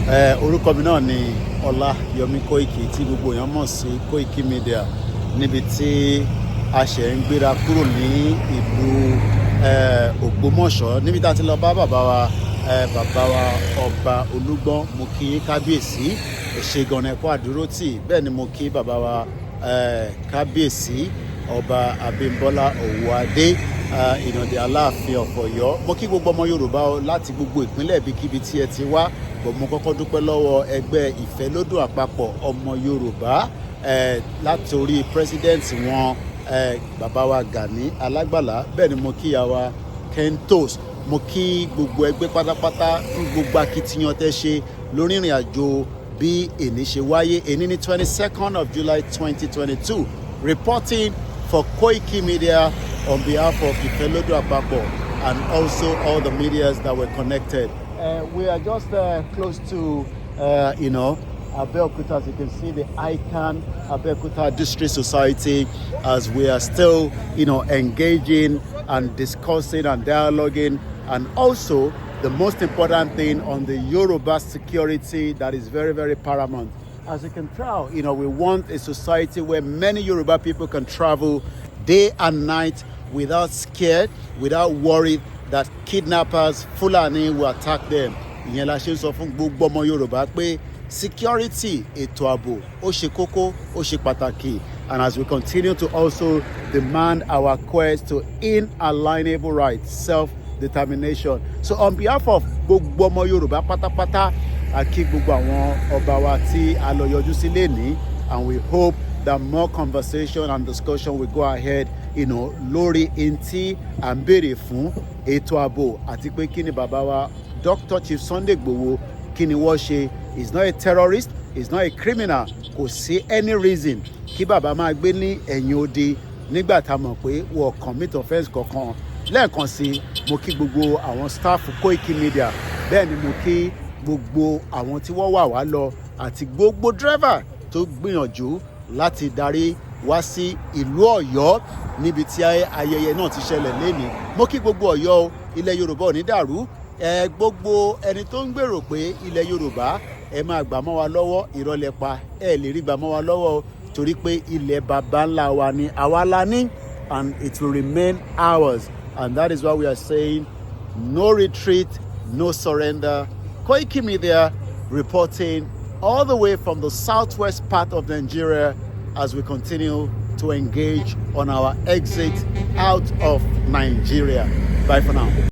Orúkọ mi náà ni Yomi Koiki tí gbogbo èèyàn mọ̀ sí KoikiMedia, níbi tí a ṣe ń gbéra kúrò ní ìlú Ògbómọ̀ṣọ́, níbi tá a ti lọ bá bàbá wa ọba Olúgbọ́n. Mo kí kábíyèsí ṣègùn ẹ̀kọ́ àdúrótì, bẹ́ẹ̀ ni mo kí bàbá wa kábíyèsí ọba Abímbọ́lá Òwòadé ìnàdí Alaafin of Oyo. Mo kí gbogbo ọmọ Yorùbá láti gbogbo ìpínlẹ̀ ibikíbi tí ẹ ti wá. Mo kọ́kọ́ dúpẹ́ lọ́wọ́ ẹgbẹ́ Ifelodun Apapo Omo Yoruba láti orí president wọn bàbá wa Gani Alágbàlá. Bẹ́ẹ̀ ni mo kí àwa Kentos. Mo kí gbogbo ẹgbẹ́ pátápátá fún gbogbo akitiyan tẹ́ ṣe lórí ìrìn àjò bí èní ṣe wáyé. Èní ní 22nd of July 2022. Reporting for KoikiMedia on behalf of Ifelodun Apapo and also all the medias that were connected. We are just close to, Abeokuta. As you can see, the icon Abeokuta District Society, as we are still, engaging and discussing and dialoguing, and also the most important thing on the Yoruba security that is very, very paramount. As you can tell, we want a society where many Yoruba people can travel day and night without scared, without worried that kidnappers, Fulani will attack them. Ìyẹn la ṣe sọ fún gbogbo ọmọ Yorùbá pé security, ètò ààbò, ó ṣe kókó, ó ṣe pàtàkì. And as we continue to also demand our quest to inalienable rights, self-determination. So on behalf of gbogbo ọmọ Yorùbá pátápátá, a kí gbogbo àwọn ọba wa tí a lọ yọjú sí lénìí, and we hope that more conversation and discussion will go ahead, lórí ntí à ń béèrè fún ètò ààbò àti pé kí ni bàbá wa Dr. Chief Sunday Igboho kí ni wọ́n ṣe. He's not a terrorist, he's not a criminal. Kò sí any reason kí bàbá máa gbé ní ẹ̀yìn odi nígbà tá a mọ̀ pé wọ́n commit offence kankan. Lẹ́ẹ̀kan sí, mo kí gbogbo àwọn staff KoikiMedia, bẹ́ẹ̀ ni mo kí gbogbo àwọn tí wọ́n wà wá lọ àti gbogbo driver tó gbìyànjú láti darí wá sí ìlú Ọ̀yọ́ níbi tí ayẹyẹ náà ti ṣẹlẹ̀ lénìí. Mo kí gbogbo Ọ̀yọ́, ilẹ̀ Yorùbá ò ní dàrú. Gbogbo ẹni tó ń gbèrò pé ilẹ̀ Yorùbá ẹ máa gbà mọ́ wa lọ́wọ́, ìrọ̀lẹ́ pa ẹ lè rí gbà mọ́ wa lọ́wọ́, torí pé ilẹ̀ baba ńlá wa ni àwa la ní, and it will remain ours. And that is why we are saying no retreat, no surrender. KoikiMedia reporting all the way from the southwest part of Nigeria as we continue to engage on our exit out of Nigeria. Bye for now.